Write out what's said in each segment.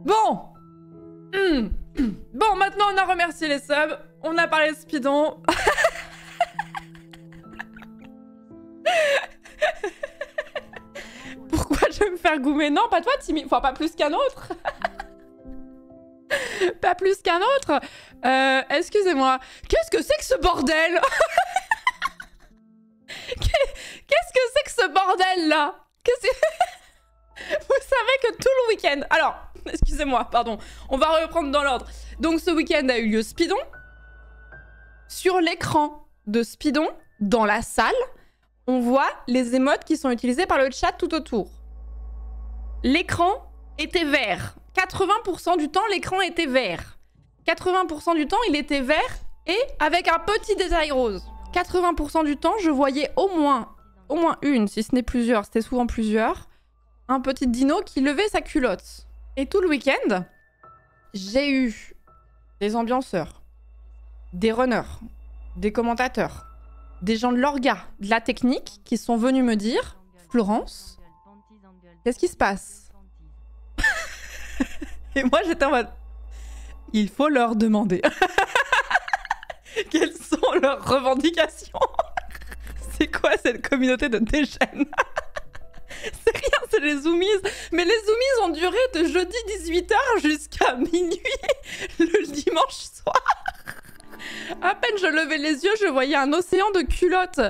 Bon. Bon, maintenant on a remercié les subs, on a parlé de Speedon. Pourquoi je vais me faire goumer? Non, pas toi, Timmy. Enfin, pas plus qu'un autre. Pas plus qu'un autre. Excusez-moi. Qu'est-ce que c'est que ce bordel? Qu'est-ce que c'est que ce bordel-là? Vous savez que tout le week-end... Alors, excusez-moi, pardon. On va reprendre dans l'ordre. Donc, ce week-end a eu lieu Speedon. Sur l'écran de Speedon, dans la salle, on voit les émotes qui sont utilisées par le chat tout autour. L'écran était vert. 80% du temps, l'écran était vert. 80% du temps, il était vert et avec un petit détail rose. 80% du temps, je voyais au moins une, si ce n'est plusieurs, c'était souvent plusieurs, un petit dino qui levait sa culotte. Et tout le week-end, j'ai eu des ambianceurs, des runners, des commentateurs, des gens de l'orga, de la technique, qui sont venus me dire « Florence, qu'est-ce qui se passe ?» Et moi, j'étais en mode « Il faut leur demander. » Quelles sont leurs revendications? C'est quoi cette communauté de dégènes? C'est rien, c'est les zoomies. Mais les zoomies ont duré de jeudi 18h jusqu'à minuit le dimanche soir. À peine je levais les yeux, je voyais un océan de culottes.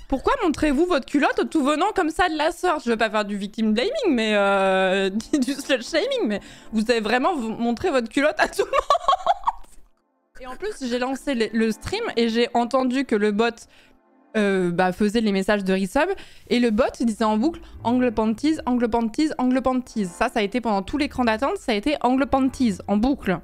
Pourquoi montrez-vous votre culotte tout venant comme ça de la sorte? Je veux pas faire du victim blaming, mais du slut shaming, mais vous avez vraiment montré votre culotte à tout le monde. Et en plus, j'ai lancé le stream et j'ai entendu que le bot faisait les messages de resub et le bot disait en boucle angle panties, angle panties, angle panties. Ça a été pendant tout l'écran d'attente, ça a été angle panties en boucle.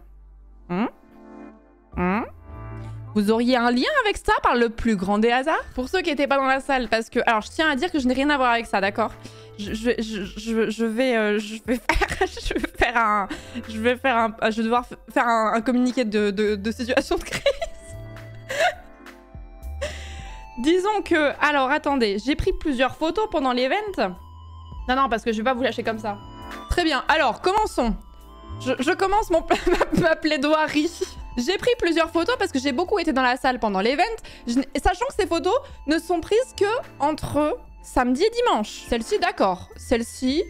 Vous auriez un lien avec ça par le plus grand des hasards? Pour ceux qui n'étaient pas dans la salle, parce que... Alors, je tiens à dire que je n'ai rien à voir avec ça, d'accord? Je vais devoir faire un communiqué de situation de crise. Disons que... Alors, attendez. J'ai pris plusieurs photos pendant l'event. Non, parce que je vais pas vous lâcher comme ça. Très bien. Alors, commençons. Je commence ma plaidoirie. J'ai pris plusieurs photos parce que j'ai beaucoup été dans la salle pendant l'event, sachant que ces photos ne sont prises que entre samedi et dimanche. Celle-ci, d'accord. Celle-ci,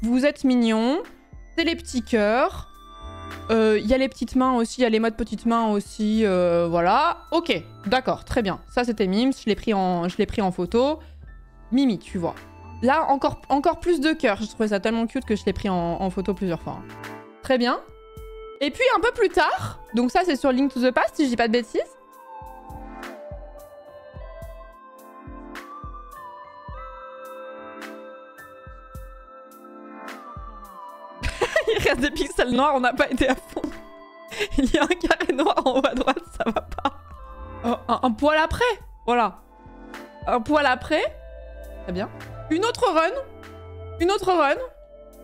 vous êtes mignons. C'est les petits cœurs. Il y a les petites mains aussi, il y a les modes petites mains aussi, voilà. Ok, d'accord, très bien. Ça, c'était Mims, je l'ai pris en photo. Mimi, tu vois. Là, encore plus de cœurs. Je trouvais ça tellement cute que je l'ai pris en photo plusieurs fois. Très bien. Et puis un peu plus tard, donc ça c'est sur Link to the Past si je dis pas de bêtises. Il reste des pixels noirs, on n'a pas été à fond. Il y a un carré noir en haut à droite, ça va pas. Un poil après, voilà. Un poil après. Très bien. Une autre run.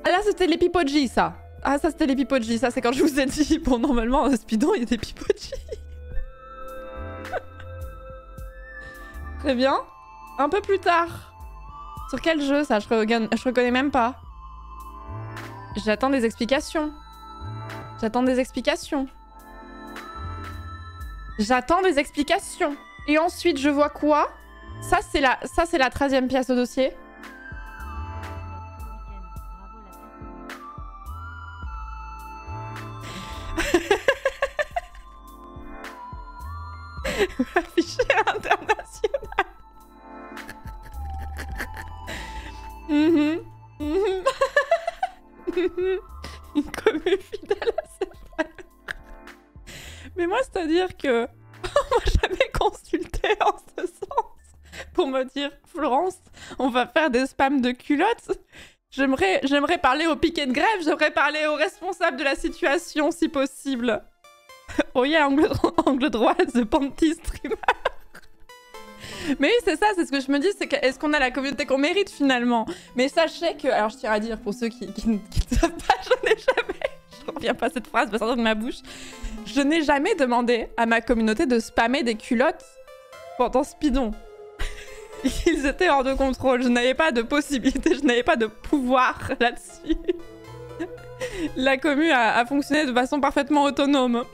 Ah là c'était les Pipoji ça. Ah, ça, c'était les Pipoji. Ça, c'est quand je vous ai dit... Bon, normalement, Speedon, il y a des Pipoji. Très bien. Un peu plus tard. Sur quel jeu, ça? Je reconnais même pas. J'attends des explications. Et ensuite, je vois quoi? Ça, c'est la 13e pièce au dossier. Affiché international. Une commune fidèle à ses valeurs. Mais moi, c'est-à-dire que on m'a jamais consulté en ce sens pour me dire Florence, on va faire des spams de culottes. J'aimerais parler au piquet de grève, j'aimerais parler au responsable de la situation si possible. Oh yeah, angle droit, the panty streamer. Mais oui, c'est ça, c'est ce que je me dis, c'est est-ce qu'on a la communauté qu'on mérite finalement? Mais sachez que, alors je tiens à dire pour ceux qui ne savent pas, je reviens pas à cette phrase, va sortir de ma bouche. Je n'ai jamais demandé à ma communauté de spammer des culottes pendant Speedon. Ils étaient hors de contrôle, je n'avais pas de possibilité, je n'avais pas de pouvoir là-dessus. La commu a fonctionné de façon parfaitement autonome.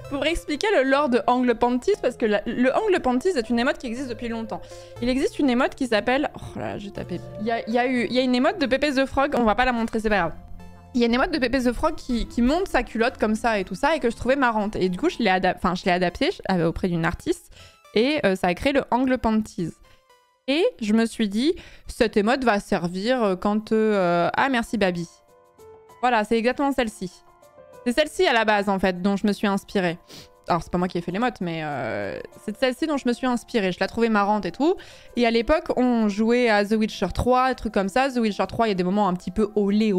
Pour expliquer le lore de Angle Panties, parce que le Angle Panties est une émote qui existe depuis longtemps. Il existe une émote qui s'appelle... Oh là, j'ai tapé. Il y a une émote de Pépé the Frog, on va pas la montrer, c'est pas grave. Il y a une émote de Pépé the Frog qui monte sa culotte comme ça et tout ça, et que je trouvais marrante. Et du coup, je l'ai adaptée auprès d'une artiste, et ça a créé le Angle Panties. Et je me suis dit, cette émote va servir quand... Ah, merci Baby. Voilà, c'est exactement celle-ci. C'est celle-ci à la base, en fait, dont je me suis inspirée. Alors, c'est pas moi qui ai fait l'émote, mais c'est de celle-ci dont je me suis inspirée. Je la trouvais marrante et tout. Et à l'époque, on jouait à The Witcher 3, des trucs comme ça. The Witcher 3, il y a des moments un petit peu olé.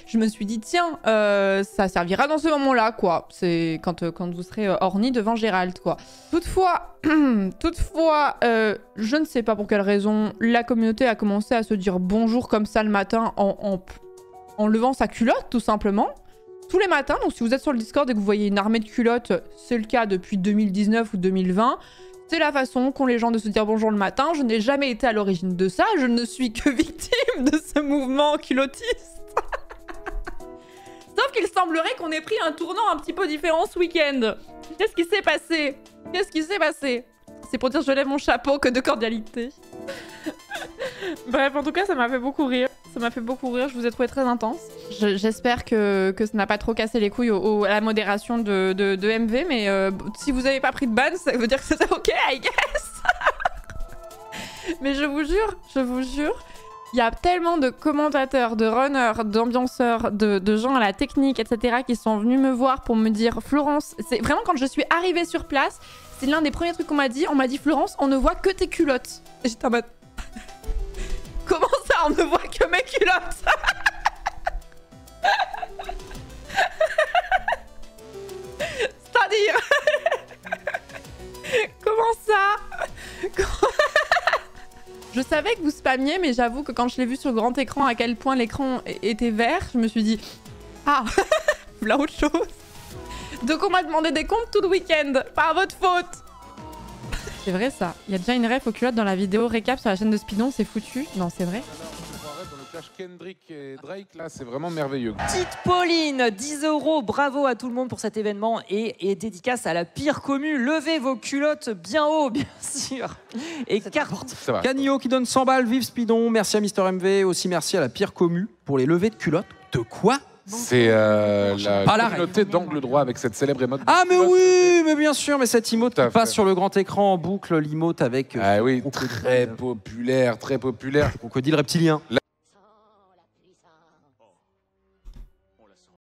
Je me suis dit, tiens, ça servira dans ce moment-là, quoi. C'est quand vous serez orni devant Gérald, quoi. Toutefois, je ne sais pas pour quelle raison, la communauté a commencé à se dire bonjour comme ça le matin en levant sa culotte, tout simplement. Tous les matins, donc si vous êtes sur le Discord et que vous voyez une armée de culottes, c'est le cas depuis 2019 ou 2020, c'est la façon qu'ont les gens de se dire bonjour le matin. Je n'ai jamais été à l'origine de ça, je ne suis que victime de ce mouvement culottiste. Sauf qu'il semblerait qu'on ait pris un tournant un petit peu différent ce week-end. Qu'est-ce qui s'est passé? Qu'est-ce qui s'est passé? C'est pour dire je lève mon chapeau que de cordialité. Bref, en tout cas, ça m'a fait beaucoup rire. Ça m'a fait beaucoup rire, je vous ai trouvé très intense. J'espère que ça n'a pas trop cassé les couilles à la modération de MV, mais si vous n'avez pas pris de ban, ça veut dire que c'était ok, I guess. Mais je vous jure, il y a tellement de commentateurs, de runners, d'ambianceurs, de gens à la technique, etc. qui sont venus me voir pour me dire « Florence, c'est vraiment quand je suis arrivée sur place, c'est l'un des premiers trucs qu'on m'a dit. On m'a dit « Florence, on ne voit que tes culottes. » Et j'étais en mode... Comment ça, on ne voit que mes culottes? C'est-à-dire... Comment ça? Je savais que vous spammiez, mais j'avoue que quand je l'ai vu sur le grand écran, à quel point l'écran était vert, je me suis dit... Ah, voilà autre chose. Donc on m'a demandé des comptes tout le week-end, par votre faute. C'est vrai ça. Il y a déjà une ref aux culottes dans la vidéo récap sur la chaîne de Speedon, c'est foutu. Non, c'est vrai. Dans le clash Kendrick et Drake, là, c'est vraiment merveilleux. Petite Pauline, 10 €. Bravo à tout le monde pour cet événement et dédicace à la pire commu. Levez vos culottes bien haut, bien sûr. Et carte. Canio qui donne 100 balles. Vive Speedon. Merci à Mister MV. Aussi merci à la pire commu pour les levées de culottes. De quoi? C'est la communauté d'angle droit avec cette célèbre émote. Ah mais oui, mais bien sûr, mais cette emote qui passe sur le grand écran en boucle, l'emote avec... Ah oui, très populaire, très populaire. Crocodile reptilien.